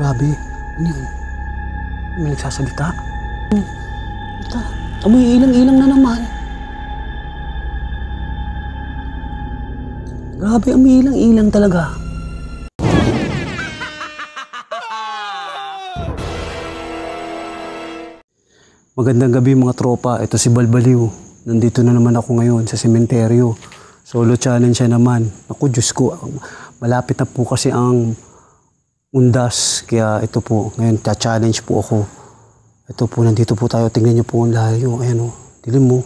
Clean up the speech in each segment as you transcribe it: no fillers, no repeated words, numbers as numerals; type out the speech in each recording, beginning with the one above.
Grabe. Ano yun? May nagsasalita? Ito. Amoy ilang-ilang na naman. Grabe, amoy ilang-ilang talaga. Magandang gabi mga tropa. Ito si Balbaliw. Nandito na naman ako ngayon sa sementeryo. Solo challenge siya naman. Naku, Diyos ko. Malapit na po kasi ang undas. Kaya ito po. Ngayon, challenge po ako. Ito po, nandito po tayo. Tingnan niyo po ang layo. Ayan o. Dilim mo.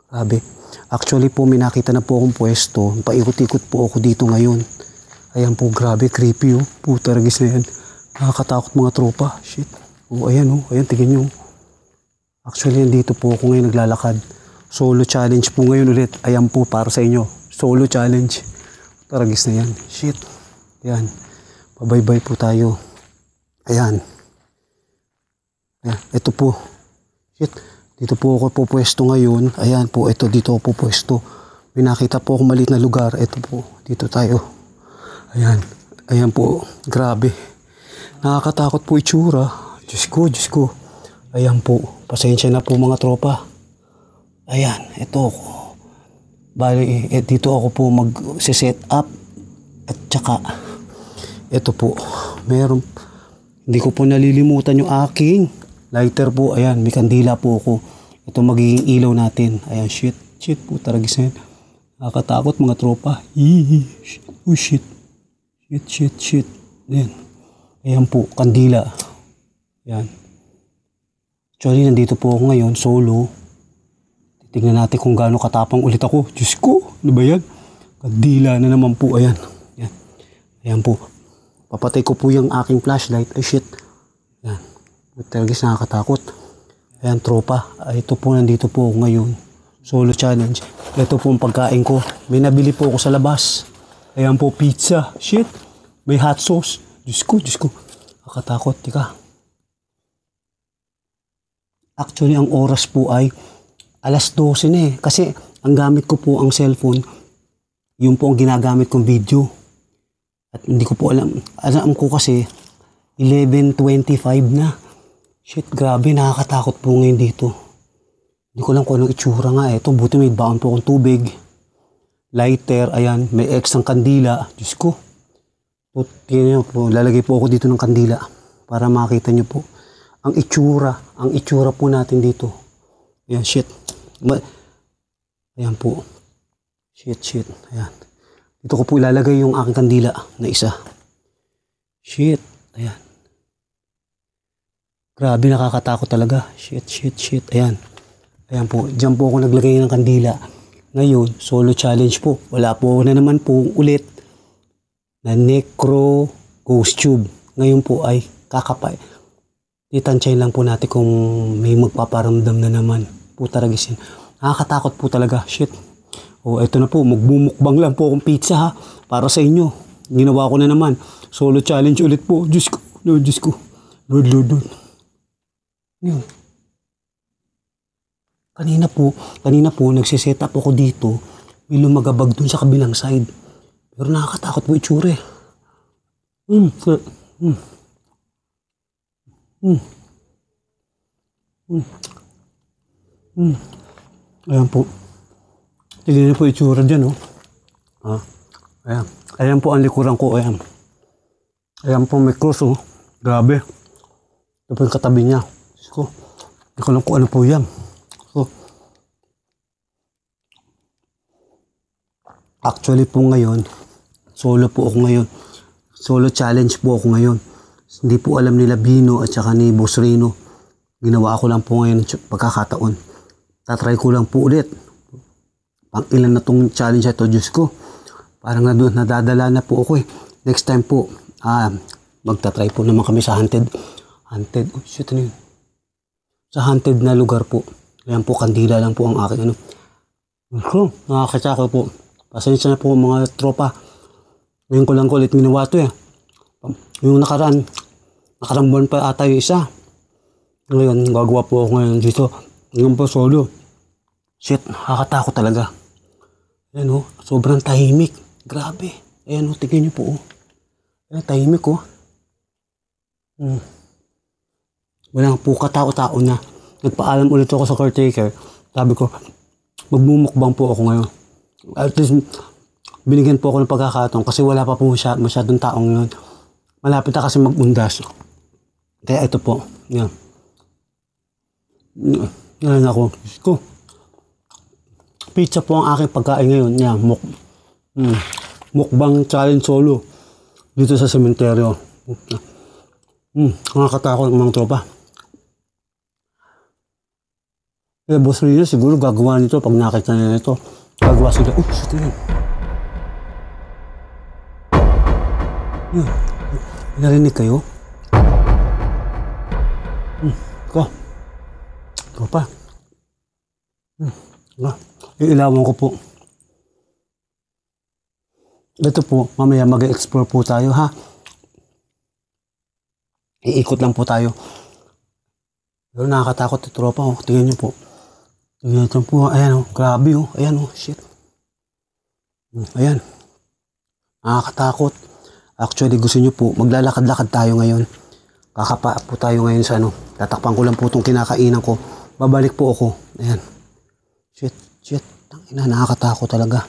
Grabe. Actually po, may nakita na po akong pwesto. Paikot-ikot po ako dito ngayon. Ayan po, grabe. Creepy o. Puta, ragis na yan. Nakakatakot mga tropa. Shit. O, ayan o. Ayan, tingnan niyo. Actually, nandito po ako ngayon naglalakad. Solo challenge po ngayon ulit. Ayan po para sa inyo. Solo challenge. Taragis na yan. Shit. Ayan. Pabaybay po tayo. Ayan. Ayan. Ito po. Shit. Dito po ako po pwesto ngayon. Ayan po. Ito dito ako po pwesto. May nakita po akong maliit na lugar. Ito po. Dito tayo. Ayan. Ayan po. Grabe. Nakakatakot po itsura. Diyos ko. Diyos ko. Ayan po. Pasensya na po mga tropa. Ayan, ito ako. Bali, dito ako po mag-set up. At saka, ito po. Meron, hindi ko po nalilimutan yung aking lighter po. Ayan, may kandila po ako. Ito magiging ilaw natin. Ayan, shit. Shit po, taragis na yan. Nakakatakot mga tropa. Oh shit. Shit. Ayan. Ayan po, kandila. Ayan. Actually, nandito po ako ngayon, solo. Tingnan natin kung gaano katapang ulit ako. Diyos ko, ano ba yan? Kandila na naman po, ayan. Ayan, ayan po. Papatay ko po yung aking flashlight. Ay, shit. Ayan. Talagang nakakatakot. Ayan, tropa. Ito po, nandito po ako ngayon. Solo challenge. Ito po ang pagkain ko. May nabili po ako sa labas. Ayan po, pizza. Shit. May hot sauce. Diyos ko. Nakakatakot. Tika. Actually, ang oras po ay alas 12 na eh. Kasi ang gamit ko po ang cellphone, yun po ang ginagamit kong video. At hindi ko po alam. Alam ko kasi 11:25 na. Shit, grabe. Nakakatakot po ngayon dito. Hindi ko alam kung anong itsura nga eh. Ito, buti may baon po akong tubig. Lighter, ayan. May extra kandila. Diyos ko. Tingnan nyo po. Lalagay po ako dito ng kandila para makita nyo po. Ang itsura po natin dito. Ayan, shit. Ayan po. Shit. Ayan. Dito ko po ilalagay yung aking kandila na isa. Shit. Ayan. Grabe, nakakatakot talaga. Shit. Ayan. Ayan po. Diyan po ako naglagay ng kandila. Ngayon, solo challenge po. Wala po na naman po ulit na necro ghost tube. Ngayon po ay kakapay. Itansyahin lang po natin kung may magpaparamdam na naman. Puta ragis yan. Nakakatakot po talaga. Shit. O, eto na po. Magbumukbang lang po akong pizza ha. Para sa inyo. Ginawa ko na naman. Solo challenge ulit po. Diyos ko. Lord. Yun. Kanina po, nagsiset up ako dito. May lumagabag dun sa kabilang side. Pero nakakatakot po itsure. Ayan po. Tignan niyo po itsura dyan, oh. Ayan. Ayan po ang likuran ko, ayan. Ayan po may cross, oh. Grabe. Ito po yung katabi niya. So, hindi ko alam kung ano po yan. So, actually po ngayon, solo po ako ngayon. Solo challenge po ako ngayon. Hindi po alam nila Bino at saka ni Boss Rino. Ginawa ko lang po ngayon pagkakataon. Tatry ko lang po ulit. Pang ilan na tong challenge ito, Diyos ko. Parang nadadala na po ako eh. Next time po, magtatry po naman kami sa haunted. Oh shit, ano yun? Sa haunted na lugar po. Ayan po, kandila lang po ang aking ano. Nakakatsaka po. Pasensya na po mga tropa. Ngayon ko lang ulit ginawa ito eh. Yung nakarang buwan pa ata yung isa. Ngayon, gagawa po ako ngayon dito. Ngayon po solo. Shit, nakakatakot talaga. Ayan o, sobrang tahimik. Grabe. Ayan o, tignan nyo po o. Ayan, tahimik o. Hmm. Walang po katao-tao na. Nagpaalam ulit ako sa caretaker. Sabi ko, magmumukbang po ako ngayon. At least, binigyan po ako ng pagkakataon kasi wala pa po masyadong taong yun. Malapit na kasi mag-undas. Kaya ito po. Yan. Yan ako. Pizza po ang aking pagkain ngayon. Yan. Mukbang challenge solo. Dito sa sementeryo. Nakakatakot ng mga tropa. Kaya Boss Rino siguro gagawa nito pag nakita nila ito. Gagawa sila. Shit yan. Yun. Narinig kayo? Tropa. Iilawan ko po. Ito po, mamaya mag-explore po tayo ha. Iikot lang po tayo. Pero nakakatakot ito tropa. Tingnan nyo po. Tingnan nyo po. Ayan grabe Ayan shit. Ayan. Nakakatakot. Actually gusto nyo po, maglalakad-lakad tayo ngayon. Kakapa po tayo ngayon sa tatakpan ko lang po itong kinakainan ko. Babalik po ako. Ayan. Shit. Tangina, nakakatakot talaga.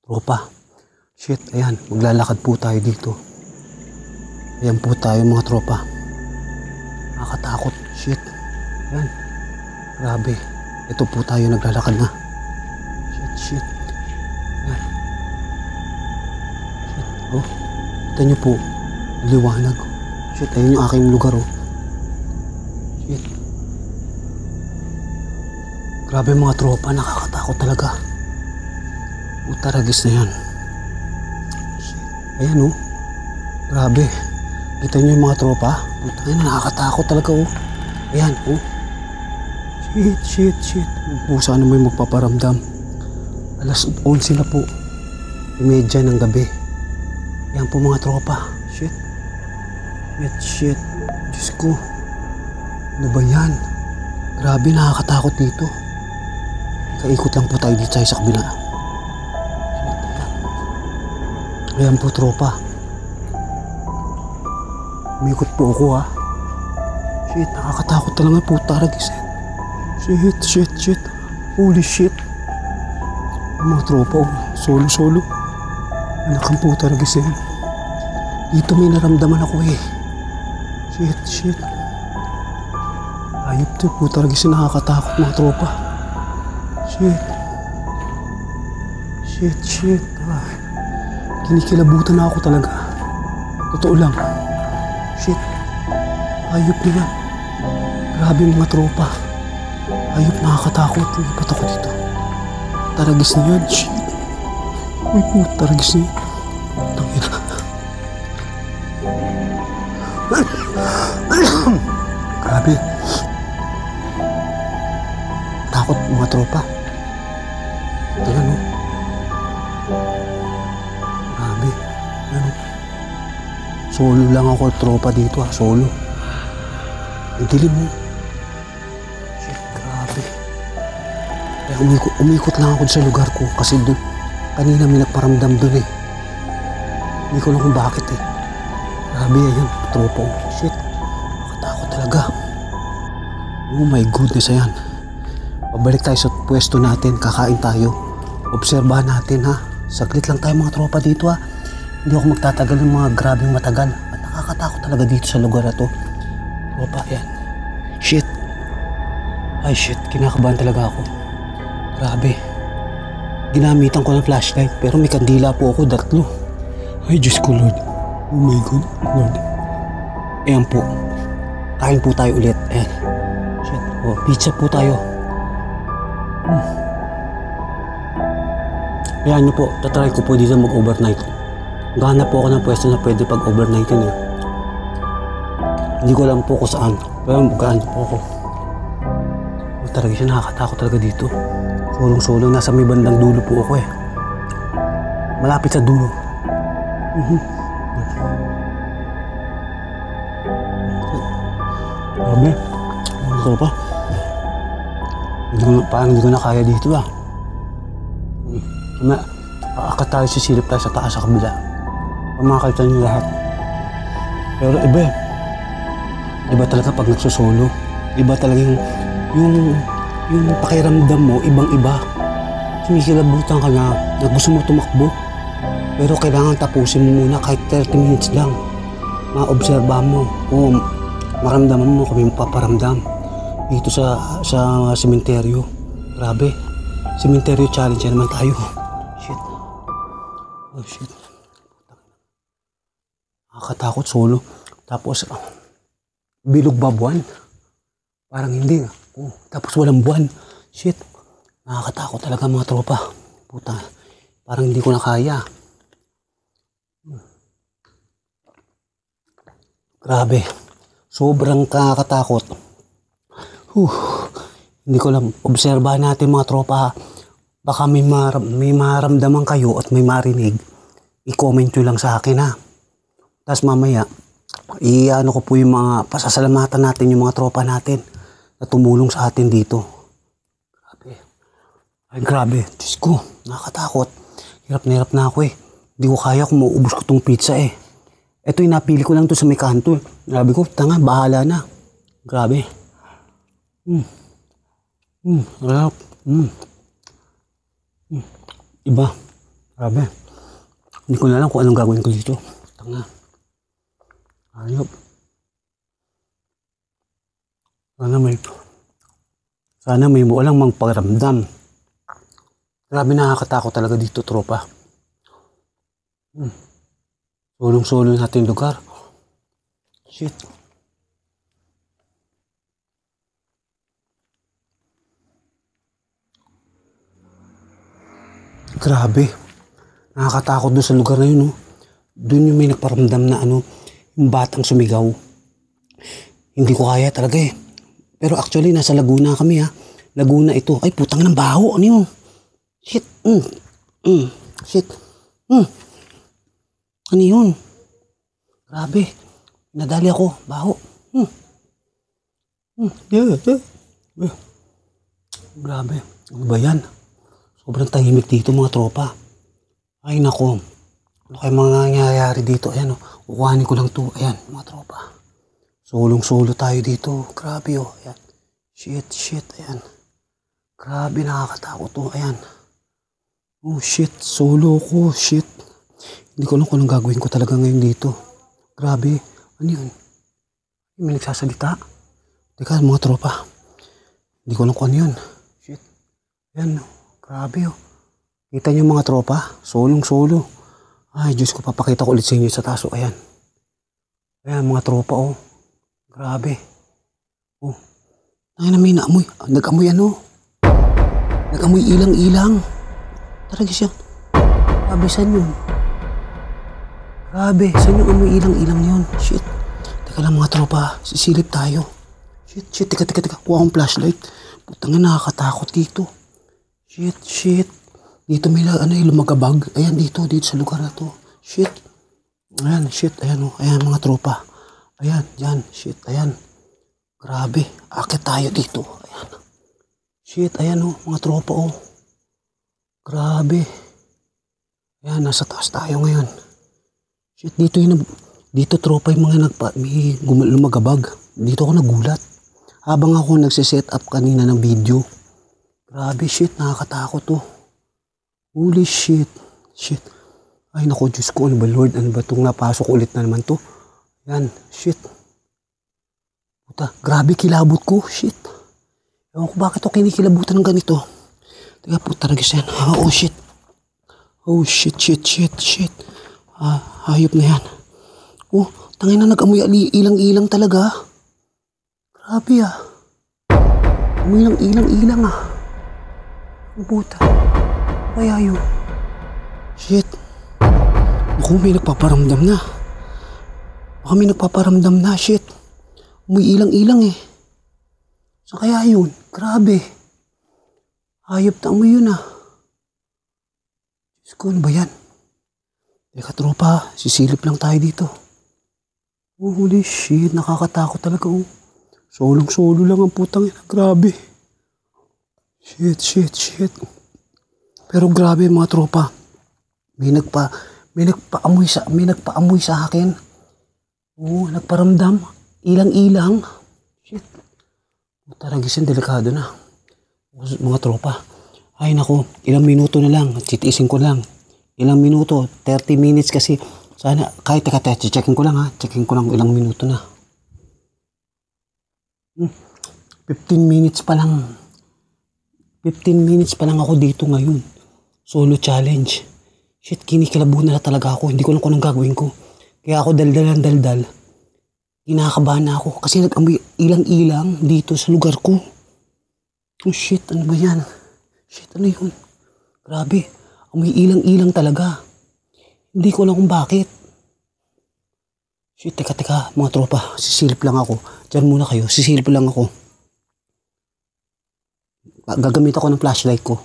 Tropa. Shit, ayan. Maglalakad po tayo dito. Ayan po tayo mga tropa. Nakakatakot. Shit. Ayan. Grabe. Ito po tayo naglalakad na. Shit. Ayan. Shit. Kita nyo po. Liwanag. Shit, ayun yung aking lugar Shit. Grabe mga tropa. Nakakatakot talaga. Utaragis na yan. Shit. Ayan Grabe. Kita nyo yung mga tropa? Ayun, nakakatakot talaga Ayan Shit. Sana may magpaparamdam. Alas 11 na po. 11:30 ng gabi. Ayan po mga tropa. Shit. Diyos ko. Ano ba yan? Grabe, nakakatakot dito. Kaikot lang po tayo dito sa kabila. Ayan po tropa. Umikot po ako Shit, nakakatakot talaga po taragis. Shit. Holy shit. Mga tropa solo. Anakang po taragis Dito may naramdaman ako Shit. Ayop to po taragis nakakatakot mga tropa. Shit. Kinikilabutan na ako talaga. Totoo lang. Shit. Ayop na yan. Grabe mga tropa. Ayop, nakakatakot. Lipat ako dito. Taragis na yan. Shit. Uy po, taragis na yan. Tangina. Grabe. Takot mga tropa. Ayan Grabe. Solo lang ako tropa dito Solo. Ang dilim Shit, grabe. Kaya umikot lang ako sa lugar ko kasi doon kanina may nagparamdam doon Hindi ko lang kung bakit Grabe, ayan, tropa Shit, nakatakot talaga. Oh my goodness, ayan. Pabalik tayo sa pwesto natin, kakain tayo. Obserbahan natin Saglit lang tayo mga tropa dito Hindi ako magtatagal ng mga grabing matagal. At nakakatakot talaga dito sa lugar na to. Tropa, yan. Shit. Ay shit, kinakabahan talaga ako. Grabe. Ginamitan ko ng flashlight pero may kandila po ako 3. Ay Diyos ko Lord. Oh my God, Lord. Ayan po. Kain po tayo ulit. Ayan. Shit. Pizza po tayo. Ayan nyo po, tatry ko po dito mag-overnight. Gahanap po ako ng pwesto na pwede pag-overnightin Hindi ko alam po kung saan. Pero magkahanap po ako. Talaga siya, nakakatakot talaga dito. Solong-solo, nasa may bandang dulo po ako Malapit sa dulo. Grabe. Ano pa? Parang hindi ko na kaya dito Aakat tayo, sisilip tayo sa taas sa kabila. Pamakita niyo lahat. Pero iba Iba talaga pag nagsusolo. Iba talaga yung, yung pakiramdam mo, ibang-iba. Sumikilabutan ka na gusto mo tumakbo. Pero kailangan tapusin mo muna kahit 30 minutes lang. Maobserbahan mo o maramdaman mo kung may mapaparamdam. Dito sa sementeryo. Grabe. Sementeryo challenge naman tayo. Shit. Oh shit. Nakakatakot solo. Tapos bilog ba buwan? Parang hindi. Oh, tapos walang buwan. Shit. Nakakatakot talaga mga tropa. Puta. Parang hindi ko na kaya. Grabe. Sobrang nakakatakot. Hindi ko alam. Obserbahan natin mga tropa. Baka may maramdaman kayo at may marinig. I-comment nyo lang sa akin ha. Tapos mamaya, i-ano ko po yung mga pasasalamatan natin yung mga tropa natin na tumulong sa atin dito. Grabe. Ay grabe. Diyos ko, nakakatakot. Hirap na ako eh. Hindi ko kaya kung mauubos ko tong pizza eh. Ito yung napili ko lang to sa may kanto. Grabe ko, tanga, bahala na. Grabe. Harap. Iba. Grabe. Hindi ko na alam kung anong gagawin ko dito. Tanga. Ayop. Sana may walang magparamdam. Grabe, nakakatakot talaga dito, tropa. Sulong-sulong natin lugar. Shit. Grabe. Nakakatakot doon sa lugar na yun, no? Doon yung may nagparamdam na yung batang sumigaw. Hindi ko kaya talaga eh. Pero actually, nasa Laguna kami ha. Laguna ito. Ay, putang ng baho. Ano yun? Shit. Shit. Ano yun? Grabe. Nadali ako. Baho. Grabe. Ano ba yan? Sobrang tahimik dito mga tropa. Ay nako. Ano kayo mga nangyayari dito? Ayan o. Kukuhanin ko lang to. Ayan mga tropa. Solong-solo tayo dito. Grabe o. Ayan. Shit. Ayan. Grabe, nakakatakot to. Ayan. Oh shit. Solo ko. Shit. Hindi ko alam kung anong gagawin ko talaga ngayon dito. Grabe. Ano yun? May nagsasalita. Teka mga tropa. Hindi ko alam kung ano yun. Shit. Ayan. Grabe oh. Kita niyo mga tropa. Solong-solo. Ay Diyos ko, papakita ko ulit sa inyo sa taso. Ayan. Ayan mga tropa oh. Grabe. Oh. Ay na may naamoy. Nag-amoy ano? Nag-amoy ilang-ilang. Talaga siya. Grabe, saan yun? Grabe, saan yung amoy ilang-ilang yun? Shit. Teka lang mga tropa, sisilip tayo. Shit. Teka. Kuha akong flashlight. Putang na, nakakatakot dito. Shit. Dito may lumagabag. Ayan, dito sa lugar na to. Shit. Ayan, shit. Ayan oh. Ayan mga tropa. Ayan, dyan. Shit, ayan. Grabe. Akit tayo dito. Ayan. Shit, ayan oh. Mga tropa oh. Grabe. Ayan, nasa taas tayo ngayon. Shit, dito tropa yung mga may lumagabag. Dito ako nagulat. Habang ako nagsiset up kanina ng video. Grabe, shit, nakakatakot to. Holy shit. Ay naku, Diyos ko, ano ba Lord? Ano ba itong napasok ulit na naman to? Yan, shit. Puta, grabe kilabot ko, shit. Ewan ko bakit ako kinikilabutan ng ganito. Teka, puta, ragis yan. Oh shit. Shit. Hayop na yan. Oh, tangin na nag-amoy ilang-ilang talaga. Grabe ah. Amoy lang ilang-ilang ah. Ang puta. Kaya yun. Shit. Ako, may nagpaparamdam na. Shit. Amoy ilang-ilang eh. So kaya yun. Grabe. Hayop na amoy yun ah. Diyos ko, ano ba yan? Teka tropa, sisilip lang tayo dito. Oh, holy shit, nakakatakot talaga oh. Solong-solo lang ang putang ina, grabe. Shit. Pero grabe mga tropa. May nagpaamoy sa akin. Oo, nagparamdam. Ilang-ilang. Shit. Taragisin, delikado na. Mga tropa. Ay nako, ilang minuto na lang. Titiisin ko lang. Ilang minuto, 30 minutes kasi. Sana, kahit teka, checking ko lang ha. Checking ko lang ilang minuto na. 15 minutes pa lang. 15 minutes pa lang ako dito ngayon. Solo challenge. Shit, kinikilabuhan na talaga ako. Hindi ko lang kung anong gagawin ko. Kaya ako daldal. Kinakabahan na ako. Kasi nag-amoy ilang-ilang dito sa lugar ko. Oh shit, ano ba yan? Shit, ano yun? Grabe, amoy ilang-ilang talaga. Hindi ko alam kung bakit. Shit, teka, mga tropa. Sisilip lang ako. Diyan muna kayo, sisilip lang ako. Gagamit ako ng flashlight ko.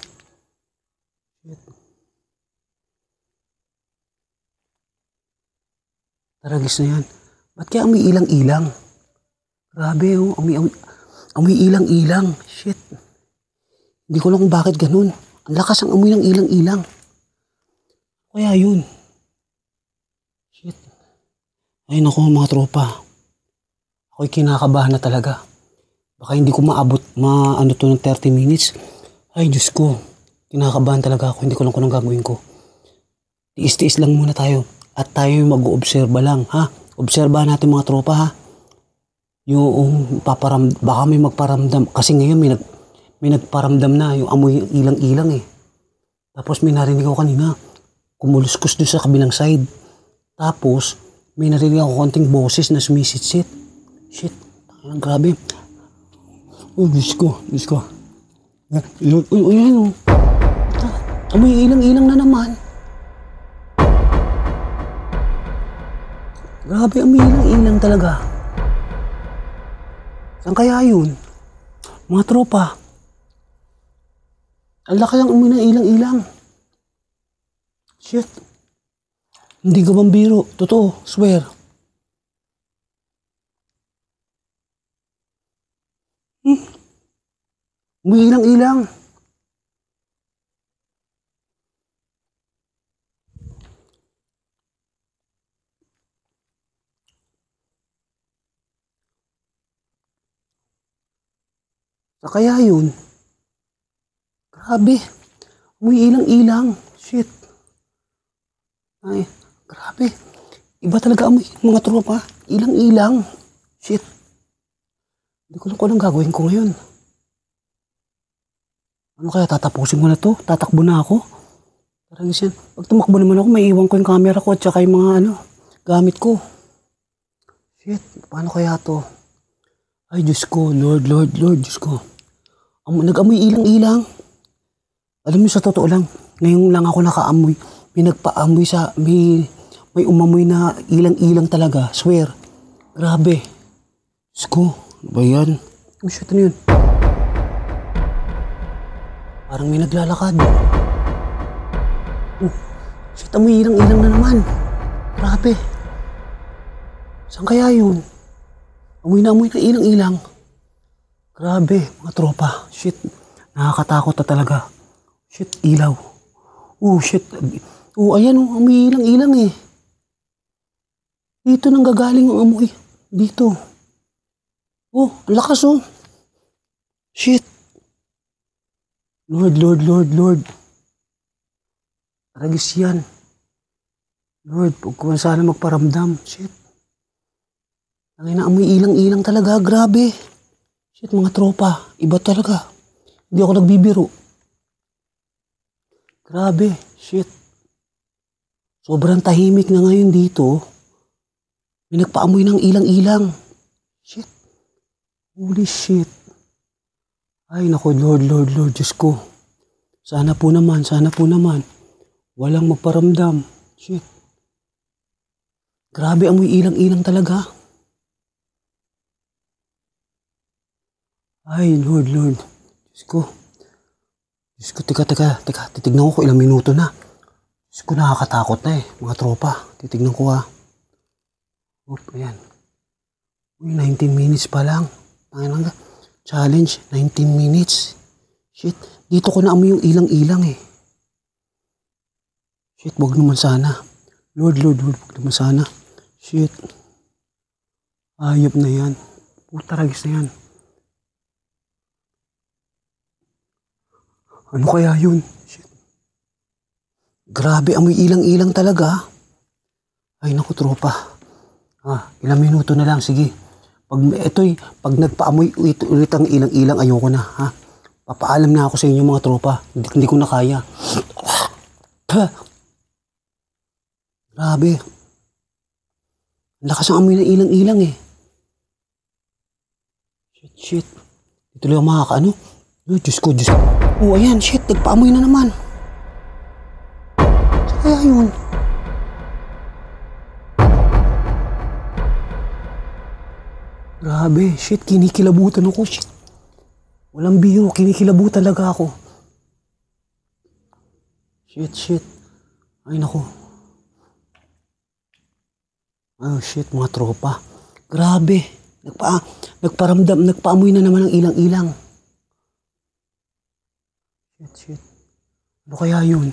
Taragis na yan. Ba't kaya amoy ilang-ilang? Grabe, oh. Amoy ilang-ilang. Shit. Hindi ko lang kung bakit ganun. Ang lakas ang amoy ng ilang-ilang. Kaya yun. Shit. Ay naku mga tropa. Ako'y kinakabahan na talaga. Baka hindi ko maabot to ng 30 minutes. Ay Diyos ko. Kinakabahan talaga ako. Hindi ko lang kung anong gagawin ko. Tiis-tiis lang muna tayo. At tayo mag-oobserba lang, ha? Obserbahan natin mga tropa, ha? Yung baka may magparamdam. Kasi ngayon may nagparamdam na yung amoy ilang-ilang eh. Tapos may narinig ako kanina. Kumuluskus doon sa kabilang side. Tapos may narinig ako konting boses na sumisitsit. Shit, grabe. Oh, Diyos ko. Uy, ano? Amoy ilang-ilang na naman. Grabe, amoy ilang-ilang talaga. Saan kaya yun? Mga tropa. Ang laki ng amoy ng ilang-ilang. Shit. Hindi ka bambiro. Totoo, swear. Amoy ilang-ilang. Sa kaya yun? Grabe. Amoy ilang-ilang. Shit. Ay, grabe. Iba talaga amoy mga tropa. Ilang-ilang. Shit. Hindi ko lang kung anong gagawin ko ngayon. Ano kaya, tatapusin ko na to? Tatakbo na ako? Taragis yan. Pag tumakbo naman ako, may iwan ko yung camera ko at saka yung mga gamit ko. Shit, paano kaya to? Ay, Diyos ko, Lord, Diyos ko. Nag-amoy ilang-ilang. Alam mo, sa totoo lang, ngayon lang ako nakaamoy. May nagpaamoy may umamoy na ilang-ilang talaga. Swear. Grabe. Diyos ko, ano ba yan? Oh, shit, ano yun? Parang may naglalakad. Oh, shit, amoy ilang-ilang na naman. Grabe. Saan kaya yun? Amoy na ilang-ilang. Grabe, mga tropa. Shit, nakakatakot na talaga. Shit, ilaw. Oh, shit. Oh, ayan oh, amoy ilang-ilang eh. Dito nang gagaling ang amoy. Dito. Oh, ang lakas oh. Shit. Lord. Taragis yan. Lord, huwag ko sana magparamdam. Shit. Ang inaamoy ilang-ilang talaga. Grabe. Shit, mga tropa. Iba talaga. Hindi ako nagbibiro. Grabe. Shit. Sobrang tahimik na ngayon dito. May nagpaamoy ng ilang-ilang. Shit. Holy shit. Ay, nako, Lord, Diyos ko. Sana po naman. Walang magparamdam. Shit. Grabe, amoy ilang-ilang talaga. Ay, Lord. Diyos ko, teka. Titignan ko ilang minuto na. Diyos ko, nakakatakot na eh. Mga tropa, titignan ko ha. Oh, ayan. Uy, 19 minutes pa lang. Challenge, 19 minutes. Shit, dito ko naamoy yung ilang-ilang eh. Shit, wag naman sana. Lord, wag naman sana. Shit. Ayop na yan. Puta ragis na yan. Ano kaya yun? Shit. Grabe, amoy ilang-ilang talaga. Ay naku, tropa. Ilang minuto na lang, sige. Pag nagpaamoy ulit ang ilang-ilang, ayoko na, ha? Papaalam na ako sa inyo mga tropa. Hindi ko na kaya. Grabe. Ang lakas ng amoy ng ilang-ilang eh. Shit. Dito lang makakaano. Oh, Diyos ko. Oh, ayan, shit. Nagpaamoy na naman. Saan kaya yun? Grabe, shit. Kinikilabutan ako, shit. Walang biro. Kinikilabutan talaga ako. Shit. Ay, naku. Oh, shit, mga tropa. Grabe. Nagpaamoy na naman ng ilang-ilang. Shit. Ano kaya yun?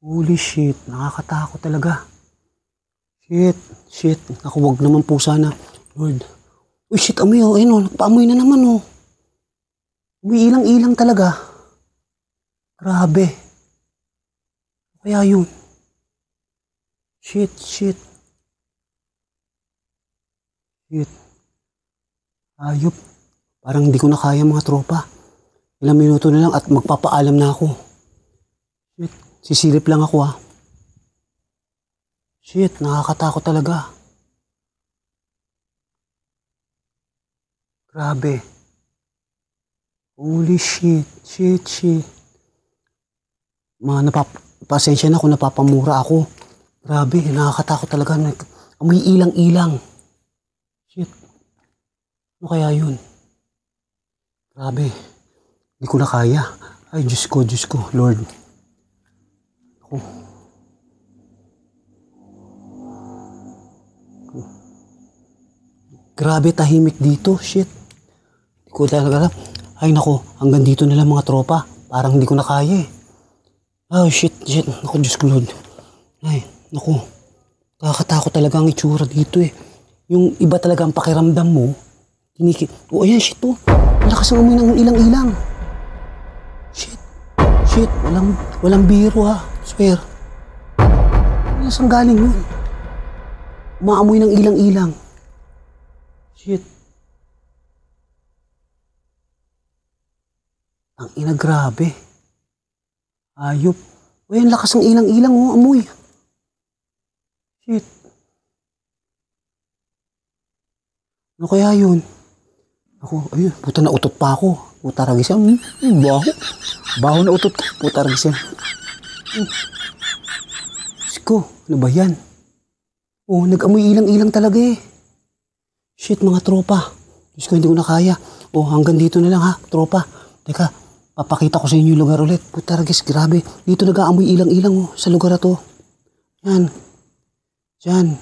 Holy shit, nakakatakot talaga. Shit. Naku, wag naman po sana. Lord. Uy, shit, amoy, oh. Ayun, oh, nagpaamoy na naman, oh. May ilang-ilang talaga. Grabe. Ano kaya yun? Shit. Ayop. Parang hindi ko na kaya mga tropa. Ilang minuto na lang at magpapaalam na ako. Shit. Sisilip lang ako, ha. Shit, nakakatakot talaga. Grabe. Holy shit. Pasensya na kung napapamura ako. Grabe, nakakatakot talaga. Amoy ilang-ilang. Shit. Ano kaya yun? Grabe. Hindi ko na kaya. Ay, Diyos ko, Lord. Ako. Grabe, tahimik dito. Shit. Hindi ko talaga alam. Ay, nako. Hanggang dito na lang mga tropa. Parang hindi ko na kaya eh. Oh, shit. Naku, Diyos ko, Lord. Ay, naku. Nakakatakot talaga ang itsura dito eh. Yung iba talaga ang pakiramdam mo. Ayan, shit oh. Ang lakas ng amoy ng ilang-ilang. Shit. Walang biro ha. Swear. Saan galing yun? Umaamoy ng ilang-ilang. Shit. Ang ina, grabe. Ayop. Ang lakas ng ilang-ilang oh, amoy. Shit. Ano kaya yun? Ako, ayun, puta na utot pa ako. Puta ragis yan. Baho na utot ko. Puta ragis yan. Sko, ano ba yan? Oh, nag-amoy ilang-ilang talaga eh. Shit, mga tropa. Diyos ko, hindi ko na kaya. Oh, hanggang dito na lang ha, tropa. Teka, papakita ko sa inyo yung lugar ulit. Puta ragis, grabe. Dito nag-aamoy ilang-ilang oh, sa lugar na to. Yan. Diyan.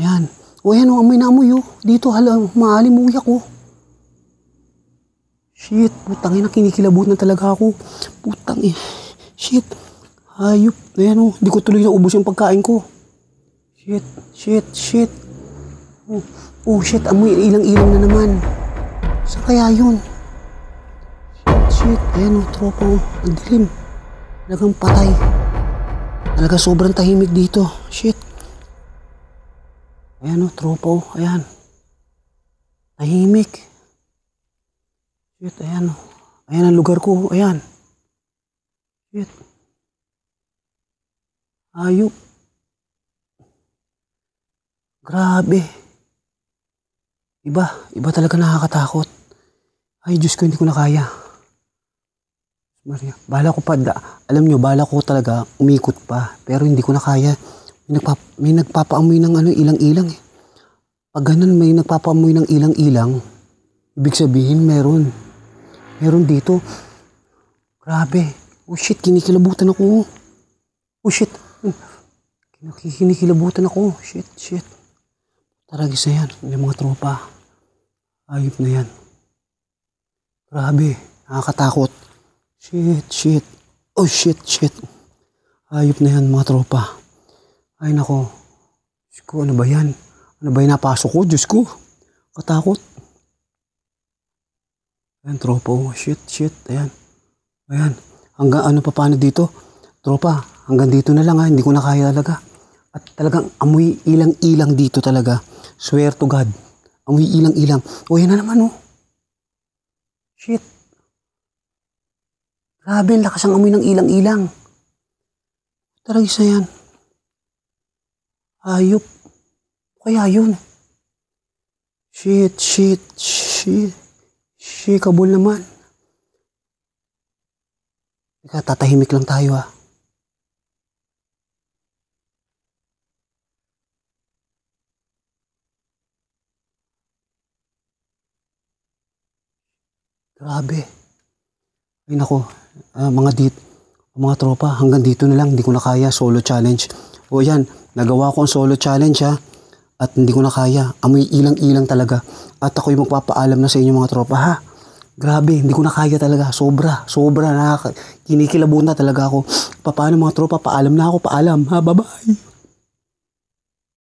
Ayan. O yan o, amoy na amoy oh. Dito maalimuyak oh. Shit, putang ina, kinikilabutan na talaga ako. Putang ina. Shit. Hayop. Ayan oh, di ko tuloy na ubos yung pagkain ko. Shit. Oh shit, amoy ilang-ilang na naman. Saan kaya yun? Shit. Ayan oh, tropa oh. Ang dilim. Talagang patay. Talaga sobrang tahimik dito. Shit. Ayan o, tropa o. Ayan. Tahimik. Shit, ayan o. Ayan ang lugar ko. Ayan. Shit. Ayop. Grabe. Iba talaga nakakatakot. Ay, Diyos ko, hindi ko na kaya. Maria, bala ko pa, alam nyo, bala ko talaga umikot pa. Pero hindi ko na kaya. May nagpapaamoy ng ilang-ilang eh. Pag ganun may nagpapaamoy ng ilang-ilang, ibig sabihin meron dito. Grabe. Oh shit, kinikilabutan ako. Oh shit. Kinikilabutan ako. Shit. Taragis na yan. Yung mga tropa. Ayop na yan. Grabe. Nakakatakot. Shit. Oh shit. Ayop na yan mga tropa. Ay nako. Ano ba yan? Ano ba yung napasok ko? Diyos ko. Katakot. Ayan, tropa. Oh, shit. Ayan. Ayan. Hanggang ano pa paano dito? Tropa, hanggang dito na lang ha. Hindi ko na kaya talaga. At talagang amoy ilang-ilang dito talaga. Swear to God. Amoy ilang-ilang. O yan na naman oh. Shit. Grabe, ang lakas ang amoy ng ilang-ilang. Talaga isa yan. Hayop. Kaya yun. Shit. Kabul naman. Teka, tatahimik lang tayo ha. Grabe. Ay nako, mga tropa, hanggang dito na lang, hindi ko na kaya, solo challenge. O yan, nagawa ko ang solo challenge ha, at hindi ko na kaya, amoy ilang-ilang talaga. At ako'y magpapaalam na sa inyo mga tropa ha. Grabe, hindi ko na kaya talaga, sobra, kinikilabutan na talaga ako. Paano mga tropa, paalam na ako, paalam ha, bye-bye.